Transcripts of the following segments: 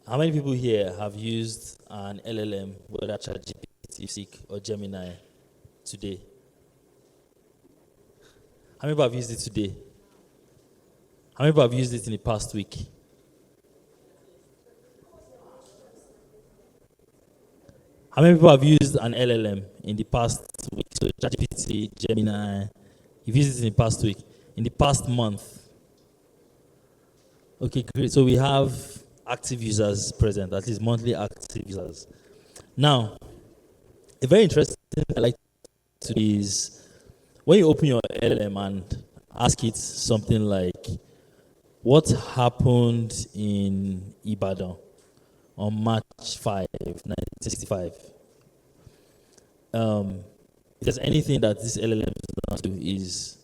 How many people here have used an LLM, whether ChatGPT, Seek, or Gemini, today? How many people have used it today? How many people have used it in the past week? How many people have used an LLM in the past week? So ChatGPT, Gemini, you've used it in the past week. In the past month? Okay, great. So we have active users present, at least monthly active users. Now, a very interesting thing I like to do is when you open your LLM and ask it something like, what happened in Ibadan on March 5, 1965? If there's anything that this LLM does do is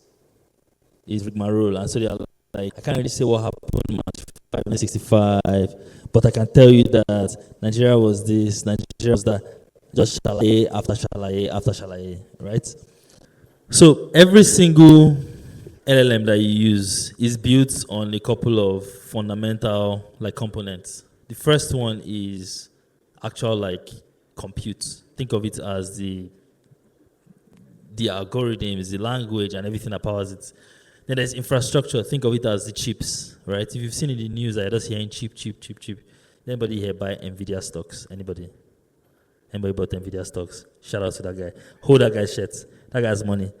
rigmarole, and so they are like, I can't really say what happened in March 5, 1965, but I can tell you that Nigeria was this, Nigeria was that, just shalaye after shalaye after shalaye, right? So every single LLM that you use is built on a couple of fundamental components. The first one is actual compute. Think of it as the algorithms, the language, and everything that powers it. Then there's infrastructure. Think of it as the chips, right? If you've seen in the news, I'm just hearing chip. Anybody here buy NVIDIA stocks? Anybody bought NVIDIA stocks? Shout out to that guy. Hold that guy's shirt. That guy has money.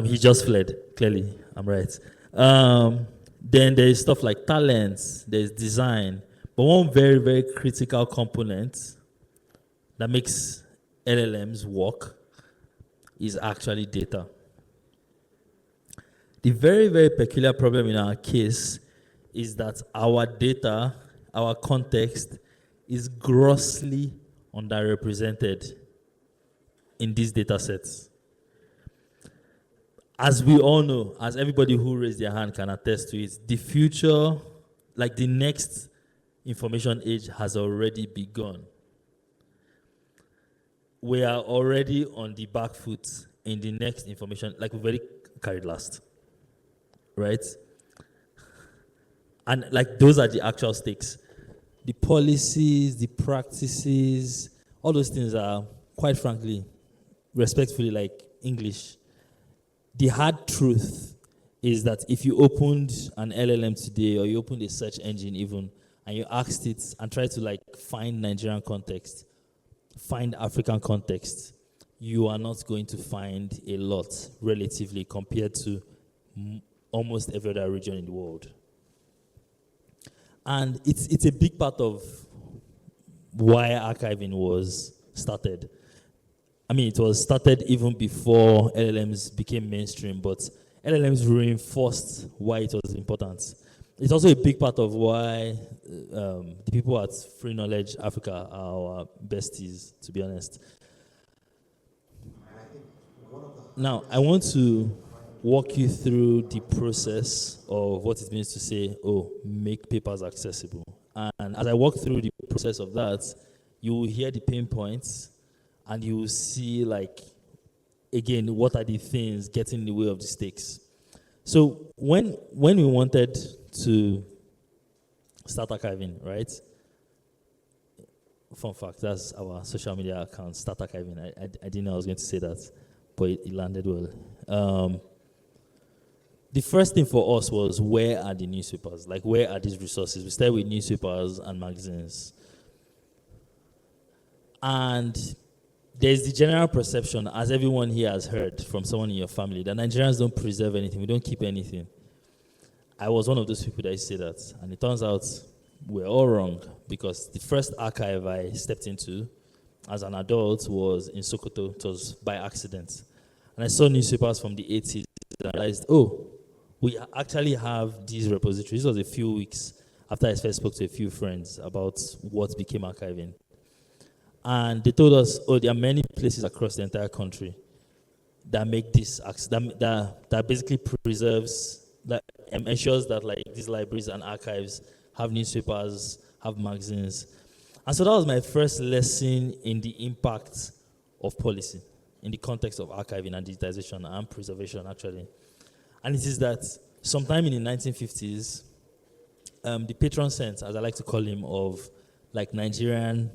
He just fled. Clearly, I'm right. Then there's stuff like talents. There's design. But one very, very critical component that makes LLMs work is actually data. The very, very peculiar problem in our case is that our data, our context, is grossly underrepresented in these data sets. As we all know, as everybody who raised their hand can attest to it, the future, the next information age has already begun. We are already on the back foot in the next information, we've already carried last. Right? And those are the actual stakes. The policies, the practices, all those things are, quite frankly, respectfully, English. The hard truth is that if you opened an LLM today, or you opened a search engine even, and you asked it and tried to find Nigerian context, find African context, you are not going to find a lot relatively compared to almost every other region in the world. And it's a big part of why archiving was started. I mean, it was started even before LLMs became mainstream, but LLMs reinforced why it was important. It's also a big part of why the people at Free Knowledge Africa are our besties, to be honest. Now, I want to walk you through the process of what it means to say, make papers accessible. And as I walk through the process of that, you will hear the pain points, and you will see, again, what are the things getting in the way of the stakes. So when we wanted to start archiving, right? Fun fact, that's our social media account, Start Archiving. I didn't know I was going to say that, but it landed well. The first thing for us was, where are the newspapers? Where are these resources? We started with newspapers and magazines. And there's the general perception, as everyone here has heard from someone in your family, that Nigerians don't preserve anything. We don't keep anything. I was one of those people that used to say that. And it turns out we're all wrong, because the first archive I stepped into as an adult was in Sokoto. It was by accident. And I saw newspapers from the 80s and I realized, we actually have these repositories. This was a few weeks after I first spoke to a few friends about what became archiving. And they told us, there are many places across the entire country that make this, that basically preserves, that ensures that these libraries and archives have newspapers, have magazines. And so that was my first lesson in the impact of policy in the context of archiving and digitization and preservation, actually. And it is that sometime in the 1950s, the patron saint, as I like to call him, of like Nigerian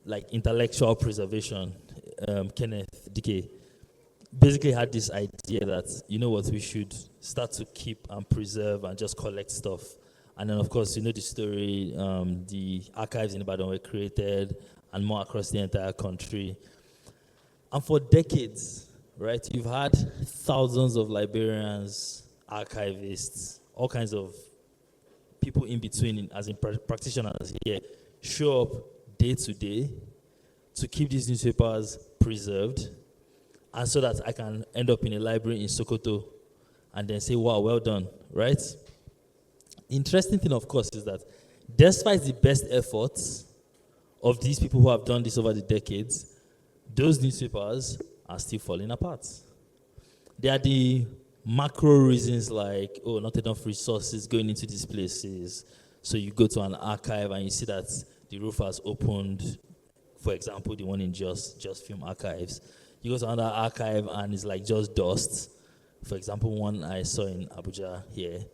like intellectual preservation, Kenneth Dike, basically had this idea that, you know what, we should start to keep and preserve and just collect stuff. And then, of course, you know the story, the archives in Ibadan were created and more across the entire country. And for decades, right, you've had thousands of librarians, archivists, all kinds of people in between, as in practitioners here, show up day to day to keep these newspapers preserved, and so that I can end up in a library in Sokoto and then say, wow, well done, right? Interesting thing, of course, is that despite the best efforts of these people who have done this over the decades, those newspapers are still falling apart. There are the macro reasons like, oh, not enough resources going into these places. So you go to an archive and you see that the roof has opened, for example, the one in Just Film Archives. You go to another archive and it's like just dust. For example, one I saw in Abuja here.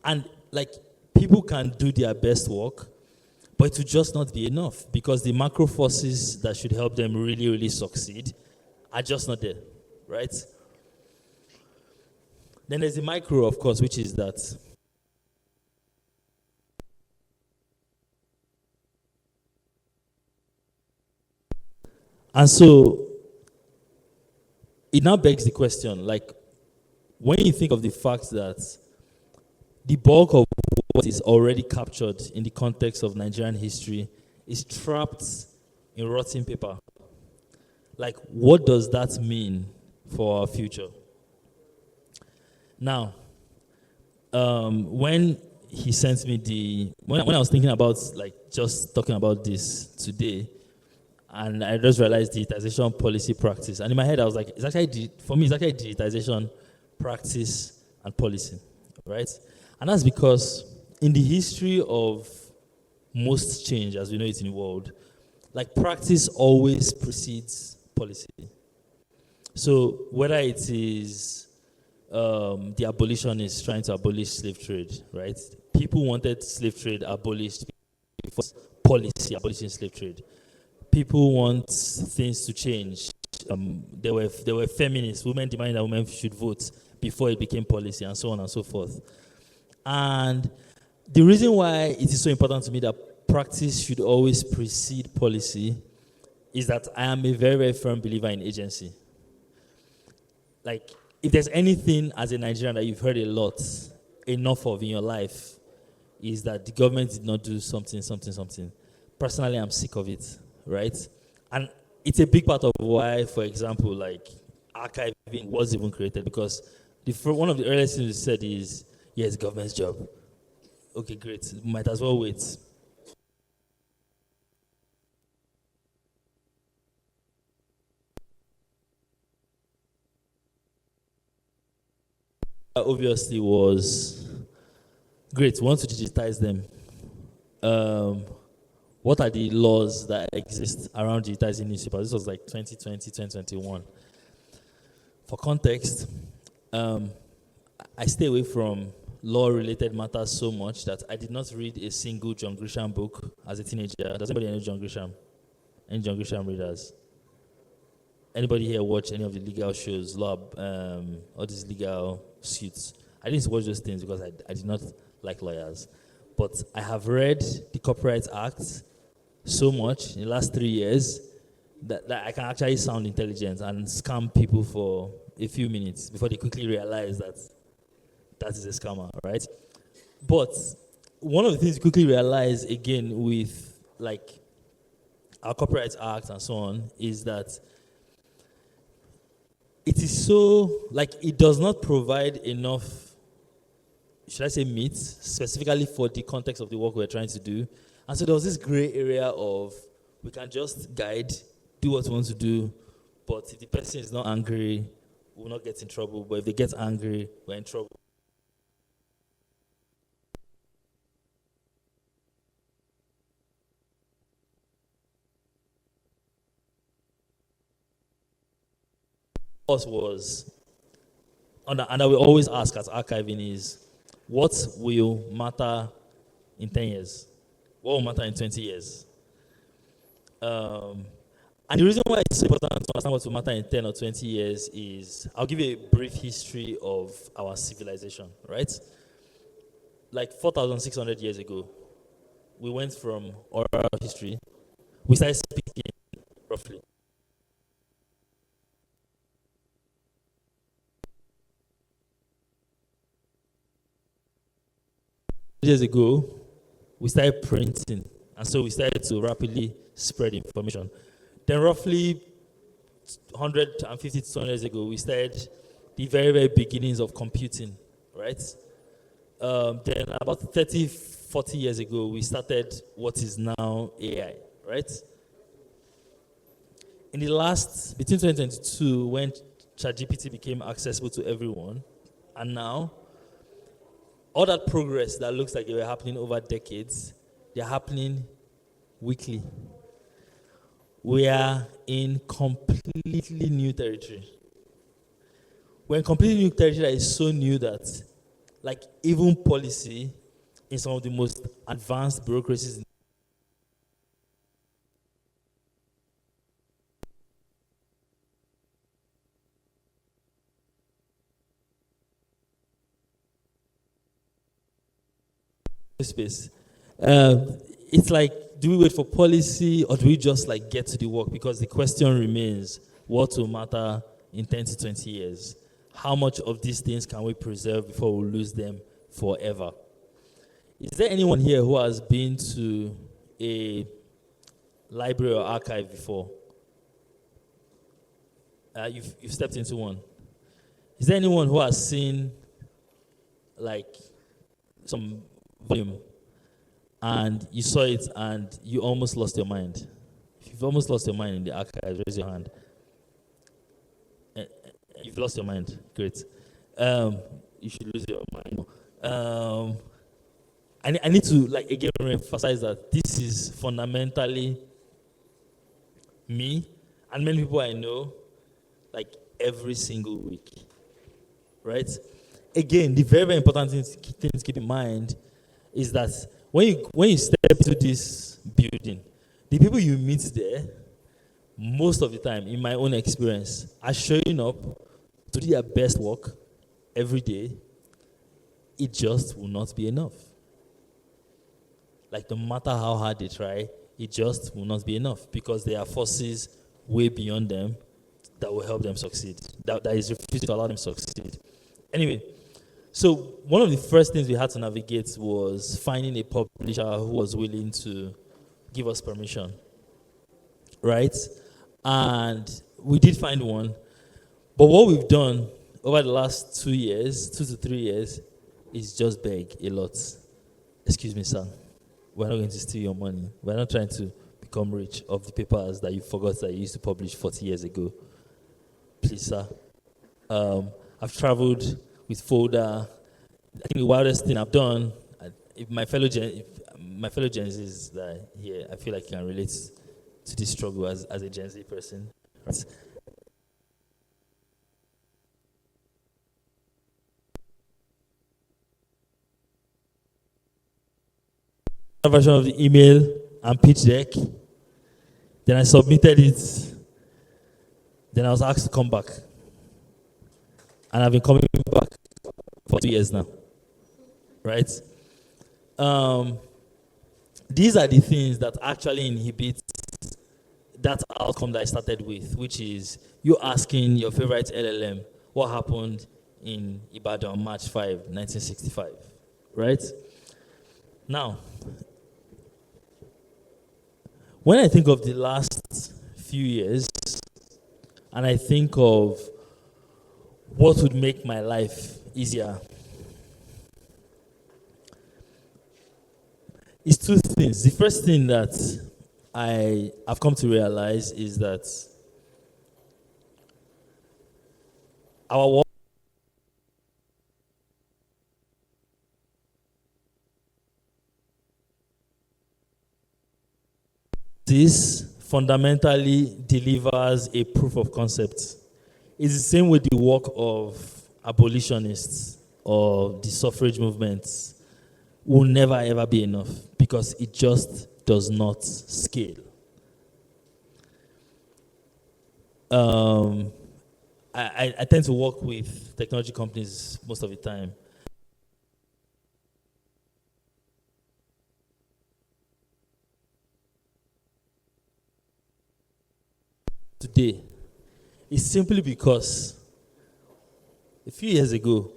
And like people can do their best work, but it will just not be enough because the macro forces that should help them really, really succeed are just not there, right? Then there's the micro, of course, which is that and so it now begs the question, like, when you think of the fact that the bulk of what is already captured in the context of Nigerian history is trapped in rotting paper, like, what does that mean for our future? Now, when he sent me when I was thinking about, like, just talking about this today, and I just realized digitization policy practice. And in my head, I was like, for me, it's actually digitization practice and policy, right? And that's because in the history of most change, as we know it in the world, like practice always precedes policy. So whether it is the abolitionists trying to abolish slave trade, right? People wanted slave trade abolished before policy abolishing slave trade. People want things to change. There were feminists, women demanding that women should vote before it became policy, and so on and so forth. And the reason why it is so important to me that practice should always precede policy is that I am a very, very firm believer in agency. Like, if there's anything as a Nigerian that you've heard enough of in your life, is that the government did not do something. Personally, I'm sick of it, right? And it's a big part of why, for example, like, archiving was even created, because one of the earliest things we said is, yes, government's job. Okay, great. Might as well wait. Obviously was great. We want to digitize them. What are the laws that exist around digitizing newspapers? This was like 2020, 2021. For context, I stay away from law-related matters so much that I did not read a single John Grisham book as a teenager. Does anybody know John Grisham? Any John Grisham readers? Anybody here watch any of the legal shows, law, all these legal suits? I didn't watch those things because I did not like lawyers. But I have read the Copyright Act so much in the last 3 years that I can actually sound intelligent and scam people for a few minutes before they quickly realize that that is a scammer, right? But one of the things you quickly realize, again, with like our Copyright Act and so on, is that it is so, like, it does not provide enough, should I say, meat, specifically for the context of the work we're trying to do. And so there was this gray area of, we can just guide, do what we want to do, but if the person is not angry, we'll not get in trouble. But if they get angry, we're in trouble. Us was, and I will always ask as archiving is, what will matter in 10 years? What will matter in 20 years? And the reason why it's so important to understand what will matter in 10 or 20 years is, I'll give you a brief history of our civilization, right? Like 4,600 years ago, we went from oral history, we started speaking roughly. Years ago, we started printing, and so we started to rapidly spread information. Then roughly 150 to 200 years ago, we started the very, very beginnings of computing, right? Then about 30, 40 years ago, we started what is now AI, right? In the last, between 2022, when ChatGPT became accessible to everyone, and now, all that progress that looks like they were happening over decades, they're happening weekly. We are in completely new territory. We're in completely new territory that is so new that, like, even policy in some of the most advanced bureaucracies in space. It's like, do we wait for policy or do we just like get to the work? Because the question remains, what will matter in 10 to 20 years? How much of these things can we preserve before we lose them forever? Is there anyone here who has been to a library or archive before? You've stepped into one. Is there anyone who has seen like some volume and you saw it and you almost lost your mind? If you've almost lost your mind in the archive, raise your hand. You've lost your mind. Great. You should lose your mind. I need to like again emphasize that this is fundamentally me and many people I know, like every single week, right? Again, the very, very important thing to keep in mind is that when you step into this building, the people you meet there, most of the time, in my own experience, are showing up to do their best work every day. It just will not be enough. Like, no matter how hard they try, it just will not be enough because there are forces way beyond them that will help them succeed, that is refusing to allow them to succeed. Anyway, so one of the first things we had to navigate was finding a publisher who was willing to give us permission, right? And we did find one. But what we've done over the last 2 years, 2 to 3 years, is just beg a lot. Excuse me, sir. We're not going to steal your money. We're not trying to become rich off the papers that you forgot that you used to publish 40 years ago. Please, sir. I've traveled with folder. I think the wildest thing I've done, if my fellow Gen Zs that are here, I feel like I can relate to this struggle as a Gen Z person. Right? Version of the email and pitch deck. Then I submitted it. Then I was asked to come back. And I've been coming back for 2 years now. Right? These are the things that actually inhibit that outcome that I started with, which is you asking your favorite LLM what happened in Ibadan on March 5, 1965. Right? Now, when I think of the last few years, and I think of what would make my life easier, it's two things. The first thing that I've come to realize is that our work this fundamentally delivers a proof of concept. It's the same with the work of abolitionists, or the suffrage movement will never ever be enough because it just does not scale. I tend to work with technology companies most of the time. Today is simply because a few years ago,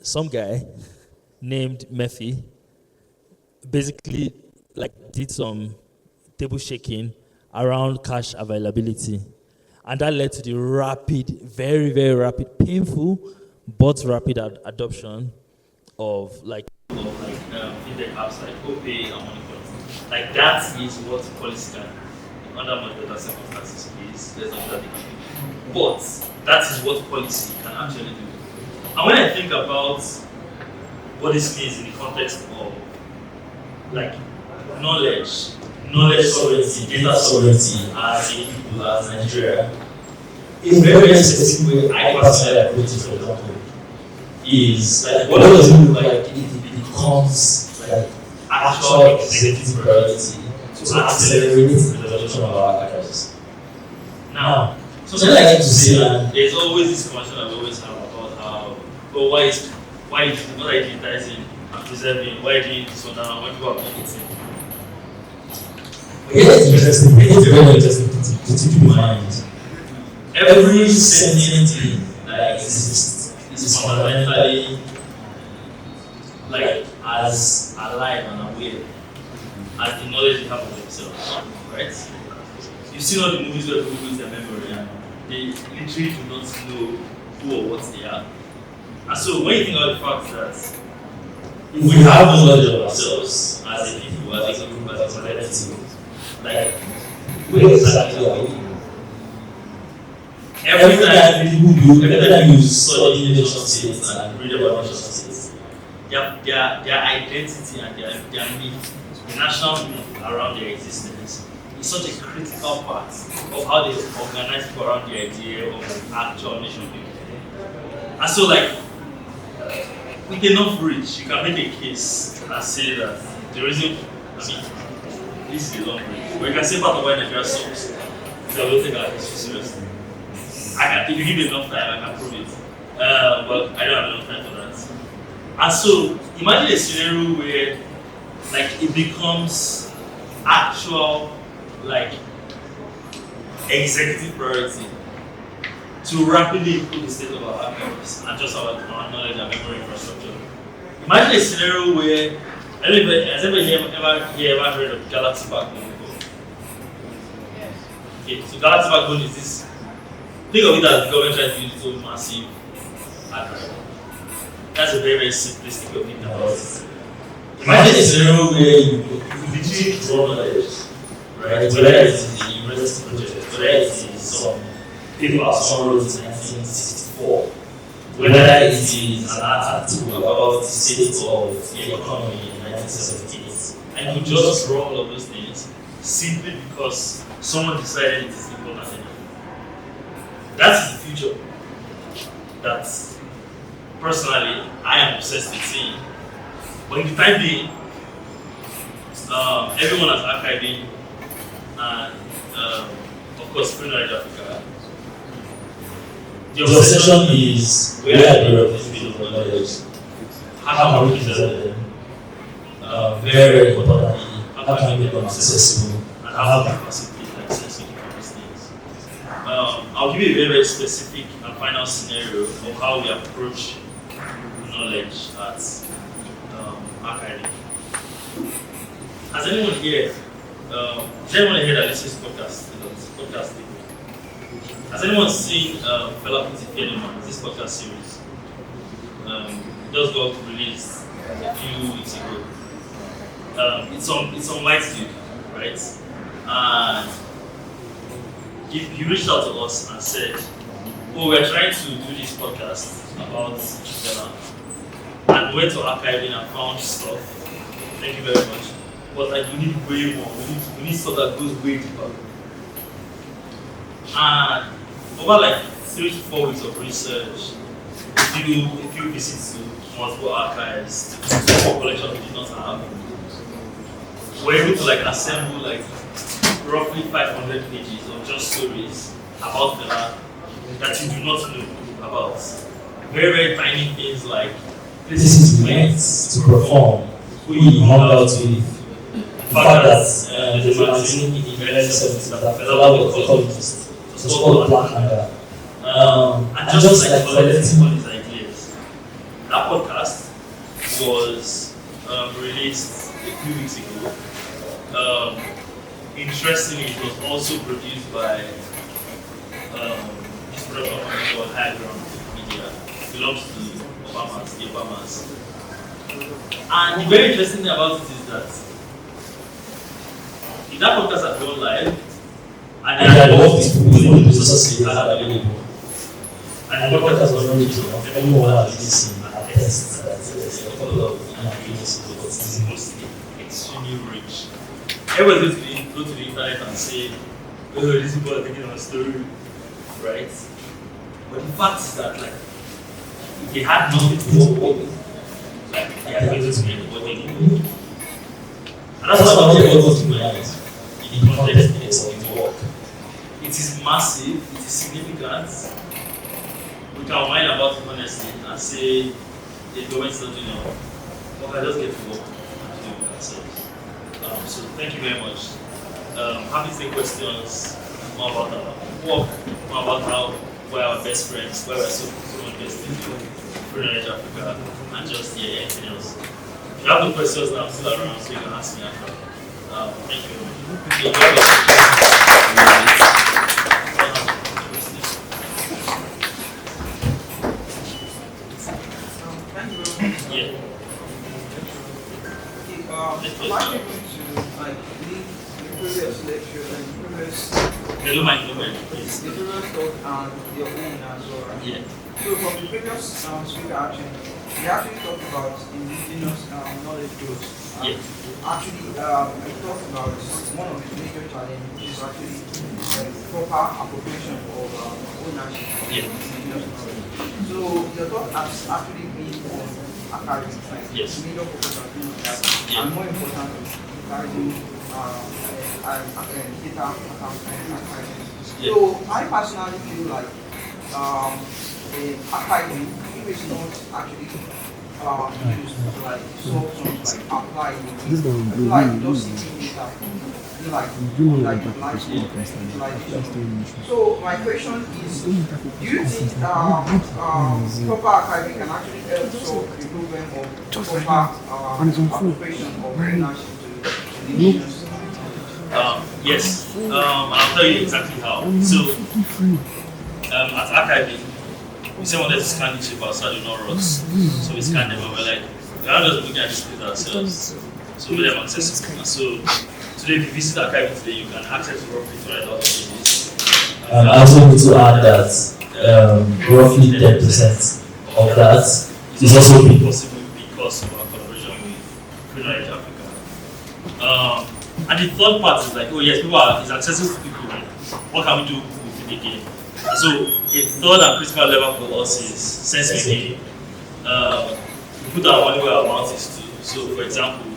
some guy named Murphy basically did some table shaking around cash availability. And that led to the rapid, very, very rapid, painful, but rapid adoption of fintech apps like OPay and MoneyPoint. Like that is what policy can, under much better circumstances, is there's not that they can do. But that is what policy can actually do. And when I think about what this means in the context of knowledge sovereignty, data sovereignty as a people, as Nigeria, a very, very specific way I personally approach it, for example, is what does it look like if it becomes actual executive priority to accelerate the adoption of our archives. Now, something I like to say, and there's always this conversation I always have about how, why is not digitizing and preserving, why are you doing this one now, when people are marketing? It's interesting. It's very interesting to keep in mind. Every sentient thing that exists is fundamentally as alive and aware as the knowledge they have of themselves, right? You've seen all the movies where people lose their memory and they literally do not know who or what they are. And so when you think about the fact that if we have knowledge of ourselves as a people, as a group, as a collective, where exactly are we? Every time you study nation states and read about nation states, their identity and their myth, the national myth around their existence, is such a critical part of how they organize people around the idea of actual nation building. And so, with enough reach, you can make a case and say that the reason, this is a long bridge. But you can say part of why Nigeria sucks is that we don't take our history seriously. If you give me enough time, I can prove it. But I don't have enough time for that. And so, imagine a scenario where it becomes actual executive priority to rapidly improve the state of our archives and just our knowledge and memory infrastructure. Imagine a scenario where I don't know, has anybody ever heard of Galaxy Backbone before? Okay, so Galaxy Backbone is this. Think of it as the government trying to use its own massive archive. That's a very, very simplistic way of thinking about it. Imagine a scenario where you literally draw knowledge, right? Whether it is a university project, whether it is some paper someone wrote in 1964, whether it is an article about the state of the economy in 1978, and you just draw all of those things simply because someone decided it is important enough. That is the future that personally I am obsessed with seeing. But in the time being, everyone is archiving and of course free knowledge Africa. The obsession is where are the of these fields of knowledge? How can we preserve them? Very, very importantly, how can we make them accessible and how can we facilitate access to these things? I'll give you a very, very specific and final scenario of how we approach knowledge at archiving. Has anyone here that listens to podcast people? Has anyone seen Fela Kuti Phenomenon, this podcast series? Just got released a few weeks ago. It's on YTube, right? And he reached out to us and said, we're trying to do this podcast about Fela. And went to archiving and found stuff. Thank you very much. But we need way more. We need stuff that goes way deeper. And over 3 to 4 weeks of research, a few visits to multiple archives, to collections we did not have, we're able to like assemble like roughly 500 pages of just stories about Fela that you do not know about. Very, very tiny things like places he went to perform, who he hung out with. The fact that there's a magazine in the early 70s that Fela was a columnist. It was called Black Manga. And just like collecting all his ideas. That podcast was released a few weeks ago. Interestingly, it was also produced by this production company called High Ground Media. It belongs to the Obamas. And the very interesting thing about it is that if that podcast had gone live, and I had all these people in the resources they had available, and the podcast was not reaching enough, everyone has listened and attest that there's a couple of inaccuracies, but it's mostly extremely rich. Everyone's going to go to the internet and say, oh, these people are taking our story, right? But the fact is that, like, if they had nothing to work with, like, they are going to make what they need. And that's what I'm able to realize in the context of the work. It is massive, it is significant. We can whine about it honestly and say, the government is not doing enough. But I just get to work and do it ourselves. So thank you very much. Happy to take questions more about our work, more about how we're our best friends, why we're so invested in Free Knowledge Africa, and just anything else. If you have no questions now, I'm still around, so you can ask me after. Thank you very much. Hello, my comment, please. The previous talk and your own as well. Yeah. So from the previous speaker we actually talked about indigenous knowledge growth. Yeah. Actually, we talked about one of the major challenges is actually proper appropriation of ownership of indigenous knowledge. So your talk has actually been on archiving, yes. Major focus has been on that, and more importantly, archiving data archiving. So I personally feel like archiving, if it's not actually used to like solve some like apply like just sitting data so my question is, do you think proper archiving can actually help solve the problem of proper appropriation of ownership to the indigenous? Yes, I'll tell you exactly how. So, at archiving, we say we wanted to scan the chip outside the rocks. So we scanned them and we're like, we're not just looking at this place ourselves. So we let them access it. And so today, if you visit archiving today, you can access roughly 200,000 pages. I also need to add that roughly 10% of that is also being possible because of our collaboration with Free Knowledge Africa. And the third part is like, oh yes, it's accessible to people. What can we do with it again? So a third and critical level for us is sense making. We put our money where our mouth is to. So for example,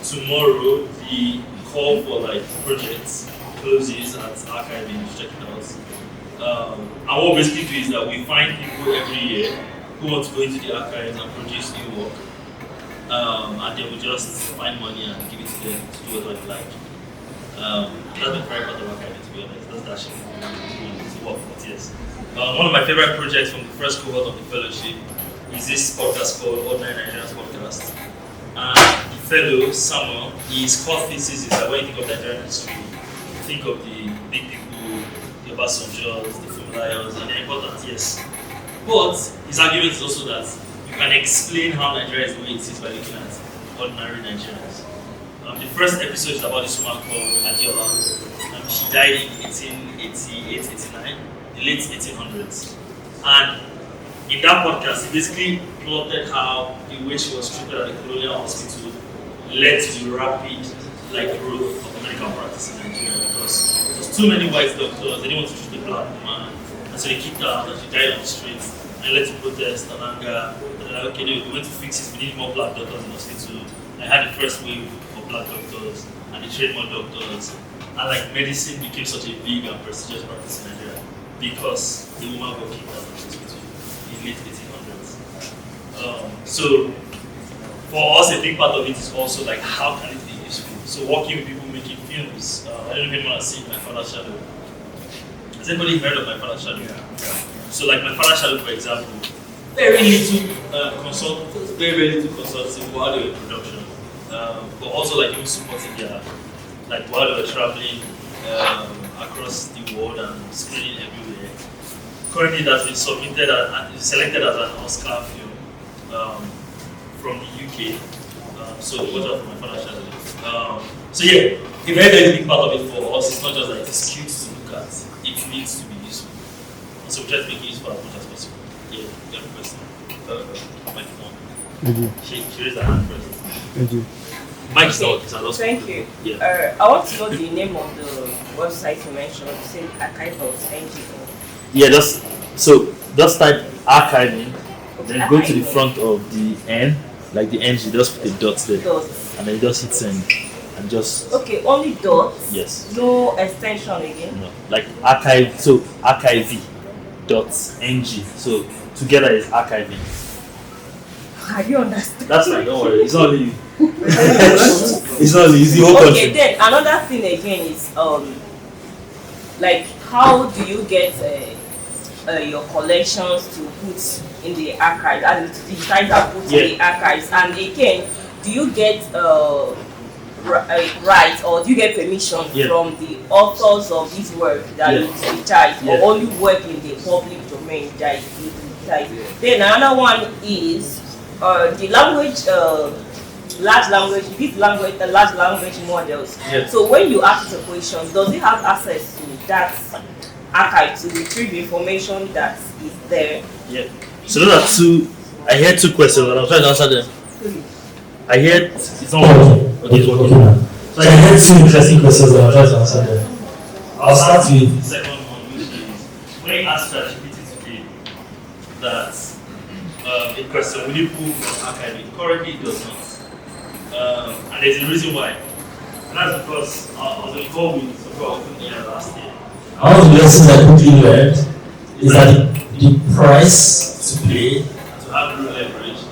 tomorrow the call for like projects closes at archiving, check it out. And what we basically do is that we find people every year who want to go into the archives and produce new work. And they will just find money and give it to them to do whatever they like. That's the very part of archiving, to be honest. That's actually work for years. One of my favorite projects from the first cohort of the fellowship is this podcast called Ordinary Nigerians Podcast. And the fellow, Samuel, his core thesis is that when you think of Nigerian history, you think of the big people, the Obasanjos, the Funlayos, and they're important, yes. But his argument is also that you can explain how Nigeria is the way it is by looking at ordinary Nigerians. The first episode is about this woman called Adiola. She died in 1888, 89, the late 1800s. And in that podcast, he basically plotted how the way she was treated at the colonial hospital led to the rapid growth of medical practice in Nigeria, because there was too many white doctors, they didn't want to treat the black woman, and And so they kicked her out and she died on the street. And led to protest and anger. And like, okay, no, we went to fix it. We need more black doctors in the hospital. I had the first wave of black doctors and they trained more doctors. And like medicine became such a big and prestigious practice in Nigeria because the woman got kicked out of the hospital in late 1800s. So for us, a big part of it is also like how can it be useful? So working with people making films. I don't know if anyone has seen My Father's Shadow. Has anybody heard of My Father's Shadow? Yeah. So like My Father's Shadow, for example, very little consultancy, very little consultancy while they were in production, but also like even supporting their, like while they were traveling across the world and screening everywhere. Currently, that's been submitted and selected as an Oscar film from the UK. So the watch out for My Father's Shadow. So yeah, a very very big part of it for us is not just like it's cute to look at; it needs to be useful. And so we try to make it useful as much as possible. Yeah, you have a question. She raised her hand first. Thank you. Mike is not. It's a lot. Thank you. Yeah. I want to know the name of the website you mentioned. You said archive.ngo. Yeah, just type archiving, then go to the front of the N, like the NG, just put the dots there, and then just hit send, and just. Okay, only dots. Yes. No extension again. No, like archive. So archive.ng. So together is archiving. Have you understood? That's fine. Don't worry. It's not only you. It's not only. It's the whole country. Okay, then another thing again is like how do you get your collections to put in the archives, and to digitize and put in the archives, and again, do you get right or do you get permission from the authors of this work that you digitize, or only work in the public domain that you digitize? Then another one is the language. Large language models. Yes. So when you ask it a question, does it have access to that archive to retrieve information that is there? Yeah. So those are two. I heard two questions and I'm trying to answer them. I heard it's not working. Okay, it's working now. So I heard two interesting questions and I'm trying to answer them. I'll start with the second one, which is when you ask ChatGPT today that a question, will you pull from archiving? Currently it does not. And there's a reason why. And that's because I was involved with some people here last year. one of the lessons I quickly learned is that the price to play To have real leverage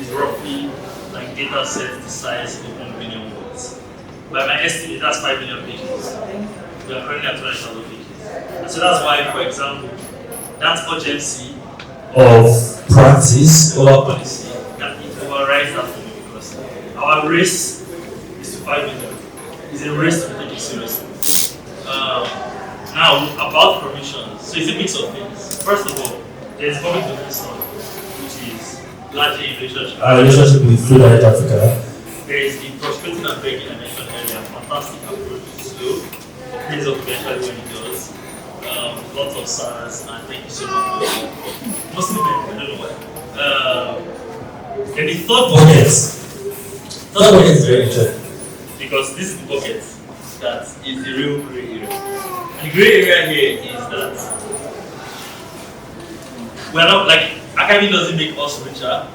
is roughly like data set the size of 1 billion words. By my estimate, that's 5 million pages. We are currently at 20,000 pages. And so that's why, for example, that urgency of practice over policy that it overrides that for me because our race is to 5 million. It's a race to take it seriously. Now, about permissions, so it's a mix of things. First of all, there's public domain stuff, which is largely in relationship. Our relationship with Free Light Africa. There is the prospecting and begging I mentioned earlier. Fantastic approach, slow, but pays off eventually when it does. Lots of stars, and thank you so much. Mostly men, I don't know why. Then the third bucket. Third bucket is very interesting. Because this is the bucket that is the real gray area. And the gray area here is that we're not like academy doesn't make us richer,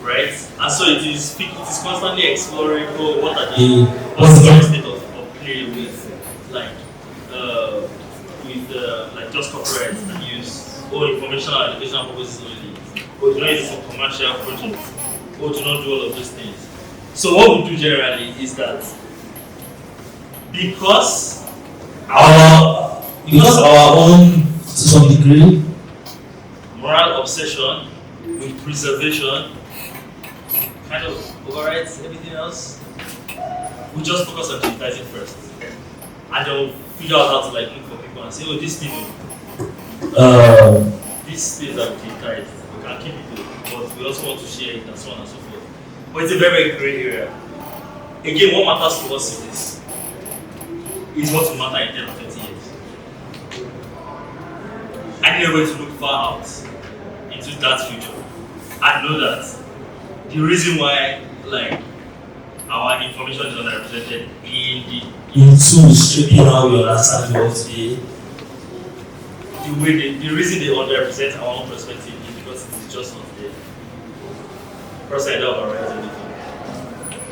right? And so it is constantly exploring what are what's the current state of play with like just copyrights and use informational and educational purposes only, or do not use it for commercial projects, or do not do all of those things. So what we do generally is that because our own, to some degree, moral obsession with preservation kind of overrides everything else, we just focus on digitizing first. And then we'll figure out how to like look for people and say, oh, this thing, these things are digitized, we can keep it, but we also want to share it and so on and so forth. But it's a very, very gray area. Again, what matters to us is what will matter in 10 or 20 years. I need a way to look far out into that future and know that the reason why like our information is underrepresented into shaping how we understand the world today. The the reason they underrepresent our own perspective is because it's just not there. First, I don't override anything.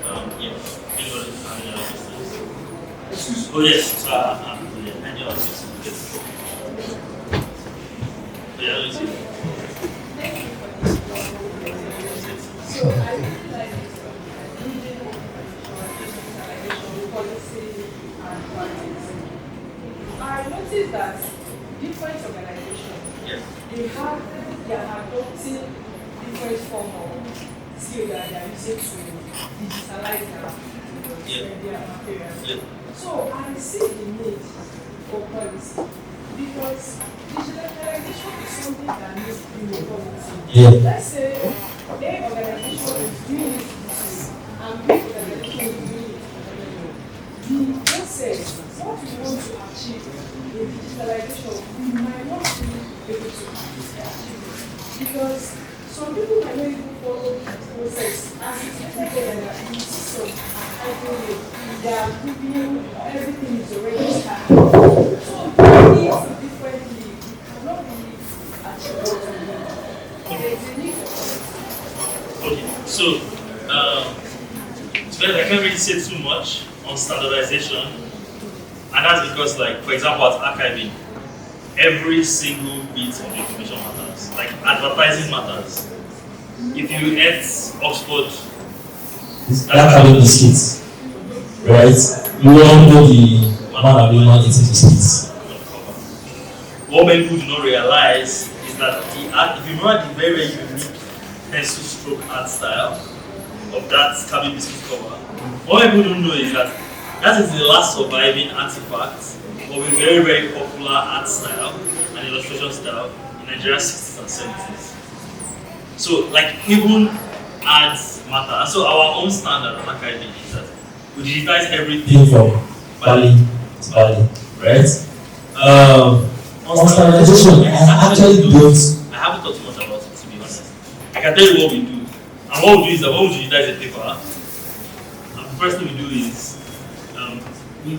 Anybody have any other questions? Oh yes, so any other questions? Yes. Yeah, let's see. So I really like reading policy and practice. I noticed that different organizations, they are adopting different form of skill that they are using to digitalize their materials. So I see the need for policy because digitalization is something that needs inequality. Let's say A organization is doing it and B organization is doing it. The process, what we want to achieve in digitalization, we might not be able to achieve because some people might not even follow the process as it's better than that. You see some archiving, they are giving everything is already started. So doing it differently, we cannot really achieve what we need. There's a need for it. Okay, so I can't really say too much on standardization, and that's because, like, for example, at archiving, every single bit of information matters. Like advertising matters. If you ate Oxford, that kind of biscuits, right? You all know the man of the man eating biscuits. What many people do not realize is that if you remember the very, very unique pencil stroke art style of that cabin biscuit cover, what many people don't know is that that is the last surviving artifact of a very, very popular art style and illustration style in Nigeria's 60s and 70s. So, like, even ads matter. And so our own standard at archiving is that we digitize everything from Bali to Bali, right? On standardization, I actually don't. I haven't thought too much about it, to be honest. I can tell you what we do. And what we do is that when we digitize a paper, the first thing we do is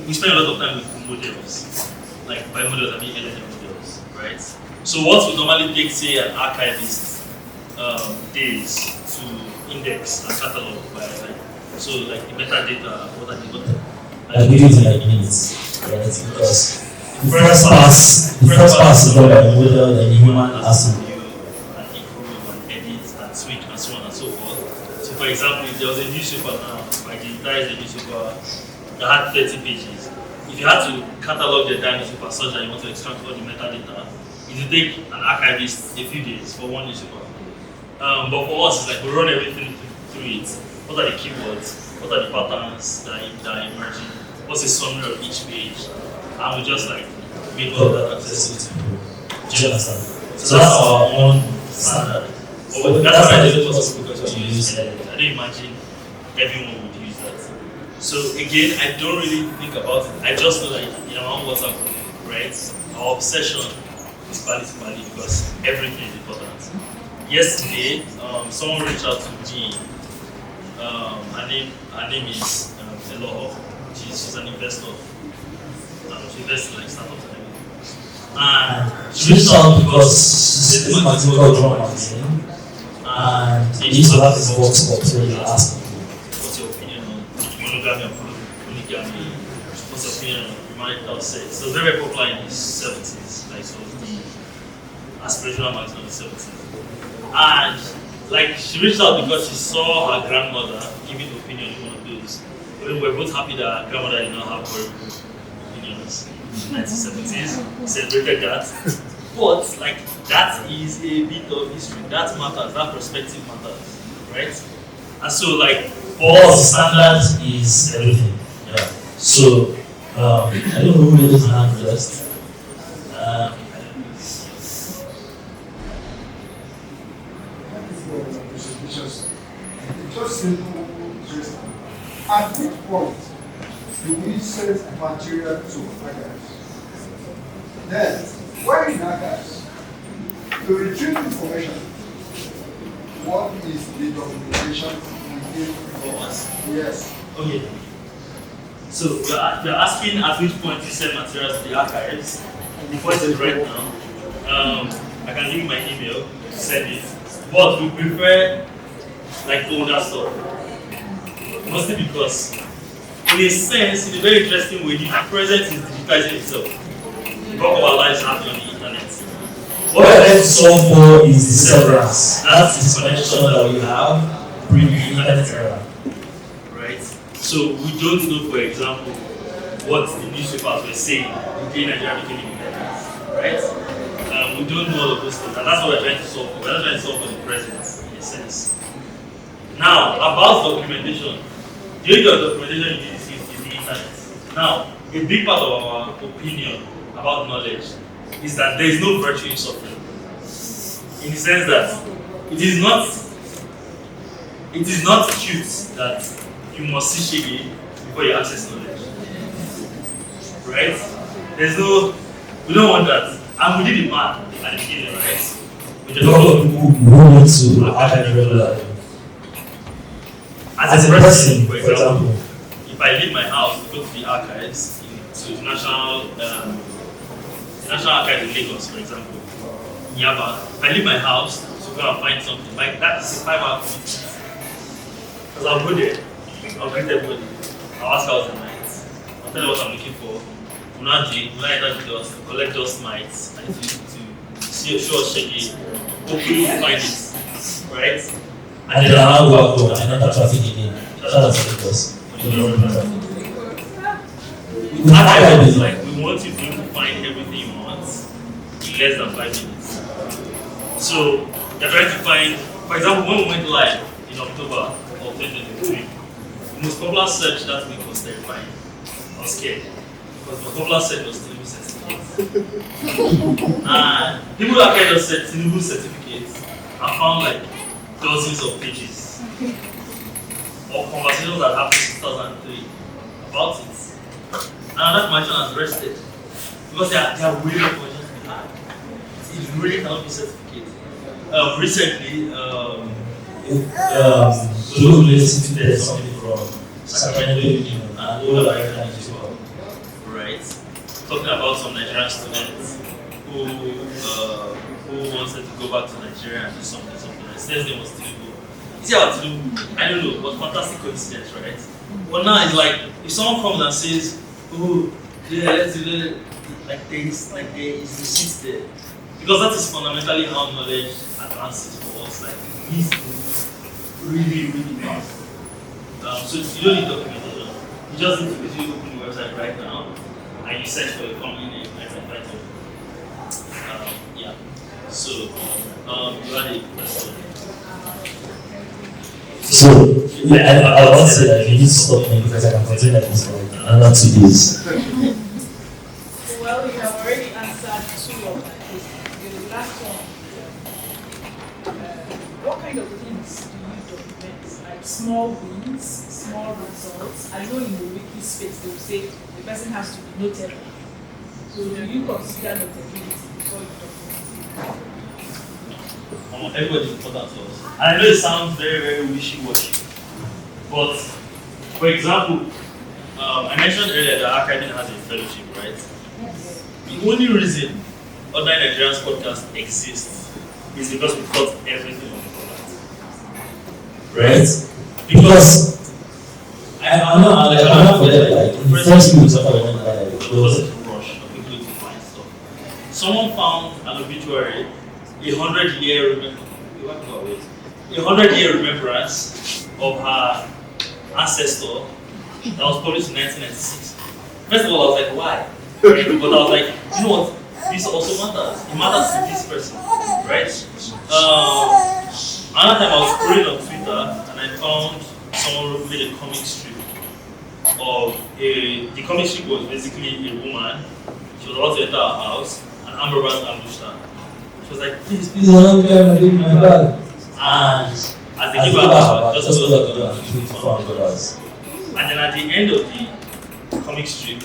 we spend a lot of time with models. Like, by models, I mean LLM models, right? So what would normally take, say, an archivist days to index and catalog by, like, so like the metadata, what are the I do it in like minutes, right? Because the first pass is done by the model, then the human has to view and improve and edit and tweak and so on and so forth. So for example, if there was a newspaper now, if I digitized a newspaper that had 30 pages, if you had to catalog the entire newspaper such that you want to extract all the metadata, it would take an archivist a few days for one newspaper. But for us, it's like we run everything through it. What are the keywords? What are the patterns that are emerging? What's the summary of each page? And we just like make all that accessible to people. Do you understand? So that's our own standard. But that's why it's possible because we use it. I don't imagine everyone would use that. So again, I don't really think about it. I just know that in our own WhatsApp group, right? Our obsession is Bali to Bali because everything is important. Yesterday, someone reached out to me. Her name is Lawal. She's an investor. She invests in like startups and everything. And she reached out because she's a magazine called Drum Magazine. And they used to have this box where you ask people, what's your opinion on monogamy and polygamy? What's your opinion on marital sex? So very, very popular in the 70s, like so the aspirational magazine of the 70s. And like she reached out because she saw her grandmother giving opinion in one of those. We're both happy that her grandmother did not have horrible opinions in the 1970s. We celebrated that. But like that is a bit of history. That matters, that perspective matters, right? And so like for us the standard is everything. Yeah. So I don't know who made this hand first. Just simple, just at which point do we send material to archives? Then, when in archives, to retrieve information, what is the documentation within for us? Yes. Okay. So you're asking at which point you send materials to the archives. The point is right now. I can give you my email to send it, but we prefer like older stuff. Mostly because, in a sense, in a very interesting way, the present is digitizing itself. The bulk of our lives happen on the internet. What I like to solve for is the severance. That's the disconnection that we have during the internet era. Right? So we don't know, for example, what the newspapers were saying in Nigeria became independent. Right? We don't know all of those things, and that's what we're trying to solve for. We're not trying to solve for the present, in a sense. Now, about documentation. The only documentation you need is the internet. Now, a big part of our opinion about knowledge is that there is no virtue in suffering. In the sense that it is not cute that you must see shege before you access knowledge. Right? We don't want that. And we did it mad at the beginning, right? A lot of people who want to archive regularly. As a person, for example, if I leave my house to go to the archives, to the National Archives in Lagos, for example, Yaba, if I leave my house to go and find something, like that is 5 hours commitment. Because I'll go there, I'll greet everybody, I'll ask how was the night, I'll tell you what I'm looking for, I'm not enter the dust, collect dust mites, and to see a show of shaggy, hopefully we'll find it, right? and then I'll go out and enter traffic again. That's what it was. Archive is like, we want you to find everything you want in less than 5 minutes. So, you're trying to find, for example, when we went live in October of 2023, the most popular search that week was terrifying. I was scared. Because the most popular search was Tinubu certificates. And people that kind of said Tinubu certificates, I found like dozens of pages of conversations that happened in 2003 about it. And that information has rested because there are way more information to be had. It really cannot be certificated. Recently, Joe listened to something from Sacramento and all right? Talking about some Nigerian students who wanted to go back to Nigeria and do something. His name was Tinubu. See how Tinubu, I don't know, but fantastic coincidence, right? But now it's like, if someone comes and says, oh, yeah, let's do it, like there is receipts there. Because that is fundamentally how knowledge advances for us. Like, it needs to move really, really fast. So you don't need documentation. You just need to basically open the website right now and you search for your company name and find it. Yeah. So, you had a question. So, I want to say that you need to stop me because I can continue like this for like another 2 days. Well, you have already answered 2 of my questions. The last one, what kind of things do you document? Like small wins, small results? I know in the wiki space they will say the person has to be notable. So do you consider notability before you document? Everybody is important to us. And I know it sounds very, very wishy-washy. But, for example, I mentioned earlier that archiving has a fellowship, right? Yes. The only reason Ordinary Nigerians podcast exists is because we got everything on the format. Right? Because I'm not forget like the first people talk about it wasn't a rush of people to find stuff. Someone found an obituary, 100-year remembrance of her ancestor that was published in 1996. First of all, I was like, why? But I was like, you know what? This also matters. It matters to this person, right? Another time I was scrolling on Twitter and I found someone who made a comic strip the comic strip was basically a woman. She was about to enter her house and armed robbers ambushed her. She was like, please, don't get my bag. And as they give her back, just $2 and then at the end of the comic strip,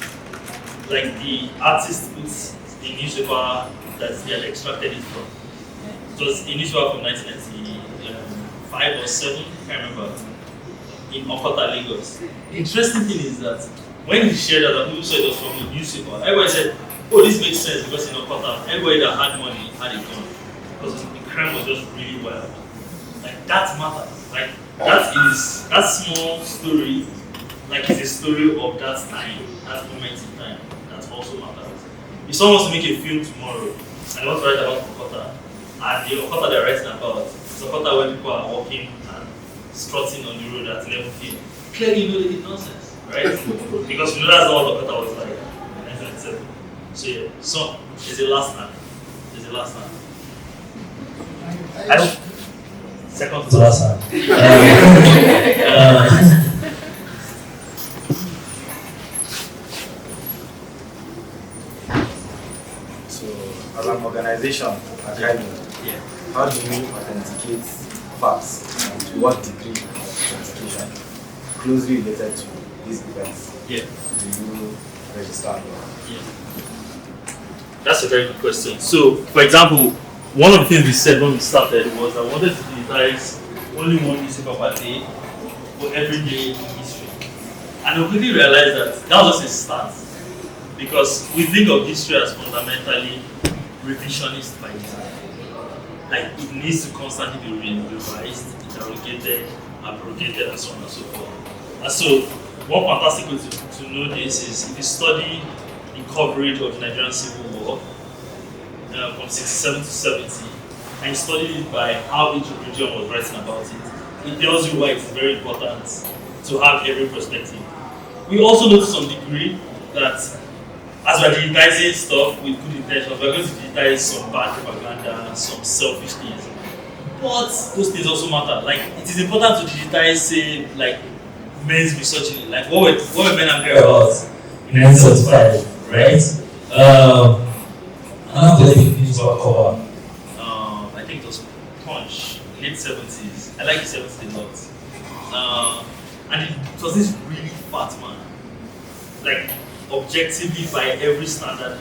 like the artist puts the newspaper that they had extracted it from. It was a newspaper from 1995 or 7, I can't remember, in Okota, Lagos. The interesting thing is that when he shared that, people said it was from the newspaper, everybody said, oh, this makes sense because in Okota, everybody that had money had a gun because the crime was just really wild. Like that matters. Like that small story, like it's a story of that time, that moment in time. That also matters. If someone wants to make a film tomorrow and they want to write about Okota, and the Okota they're writing about is Okota where people are walking and strutting on the road at 11 p.m. Clearly, you know they did nonsense, right? Because you know that's not what Okota was like in 1997. So yeah, so there's a last time. There's a last time. I don't. Second to last time. So, as an organization, Academy, how do you authenticate facts and to what degree of authentication closely related to these events? Do you register? That's a very good question. So, for example, one of the things we said when we started was that we wanted to digitize only one newspaper per day for every day in history. And we quickly realized that that was just a start. Because we think of history as fundamentally revisionist by design. Like it needs to constantly be revised, interrogated, abrogated, and so on and so forth. And so, one fantastic way to know this is if you study the coverage of the Nigerian Civil War from 67 to 70, and you studied it by how each region was writing about it, it tells you why it's very important to have every perspective. We also know to some degree that as we're digitizing stuff with good intentions, we're going to digitize some bad propaganda, some selfish things. But those things also matter. Like it is important to digitize, say, like men's misogyny. Like what were men angry about in 1975, right? How do they use what cover? I think it was Punch, late 70s. I like the 70s a lot. And it was this really fat man. Like objectively by every standard,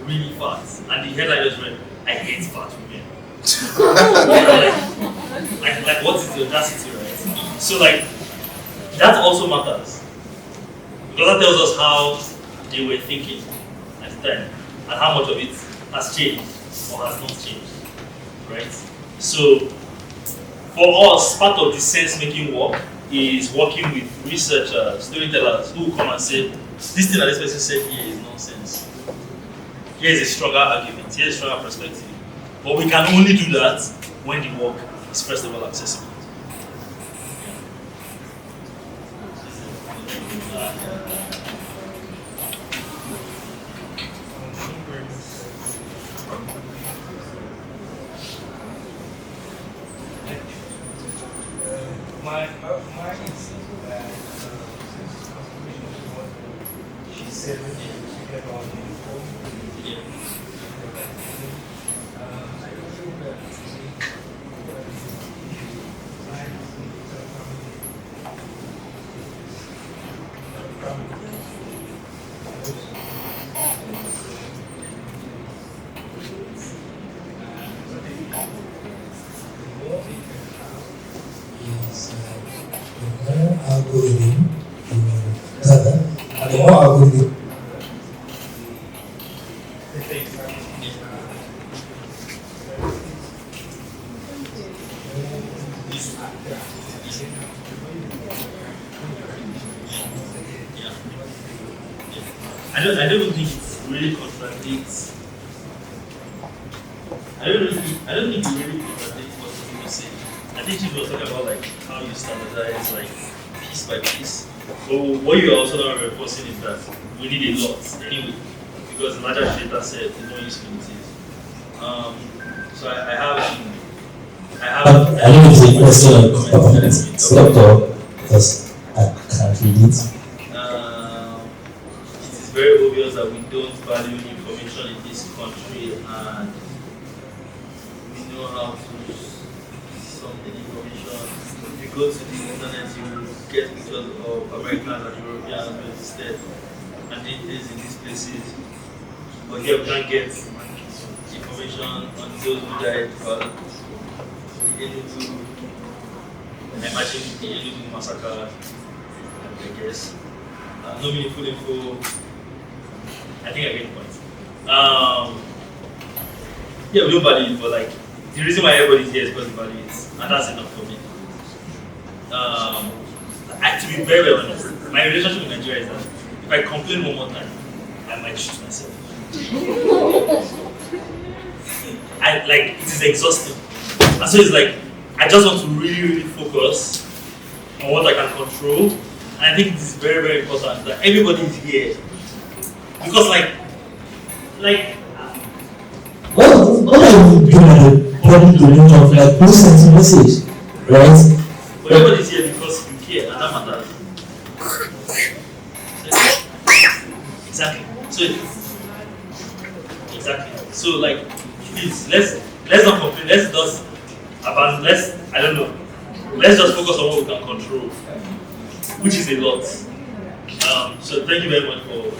really fat. And the headline just read, I hate fat women. like what is the audacity, right? So like that also matters. Because that tells us how they were thinking at the time and how much of it has changed or has not changed. Right? So for us, part of the sense-making work is working with researchers, storytellers who come and say, this thing that this person said here is nonsense. Here is a stronger argument, here is a stronger perspective. But we can only do that when the work is first of all accessible. Mine is that she said to get on the phone. I don't think that algorithm gather, and the more algorithm I don't think it really contradicts. I don't think it really contradicts what people say. I think you were talking about like how you standardize like piece by piece. But what you're also not reinforcing is that we need a lot anyway, because the larger data set is not useful it is. So I don't know if it's a question of components, doctor, because I can't read it. It is very obvious that we don't value information in this country, and we know how to use some information. If you go to the internet, you will get pictures of Americans and Europeans instead, and did this in these places. But here we can't get information on those who died, but I imagine the Enugu massacre, I guess. No meaningful info. I think I get the point. Yeah, we don't value it, but like the reason why everybody's here is because they value it, and that's enough for me. To be very, very honest, my relationship with Nigeria is that if I complain one more time, I might shoot myself. It is exhausting. And so it's like, I just want to really, really focus on what I can control. And I think it is very, very important that everybody is here. Because what are you doing at the public domain of like post message, right? But everybody is here because you care, and that matters. Exactly. So like, please, let's not complain. Let's just abandon. Let's just focus on what we can control, which is a lot. So thank you very much for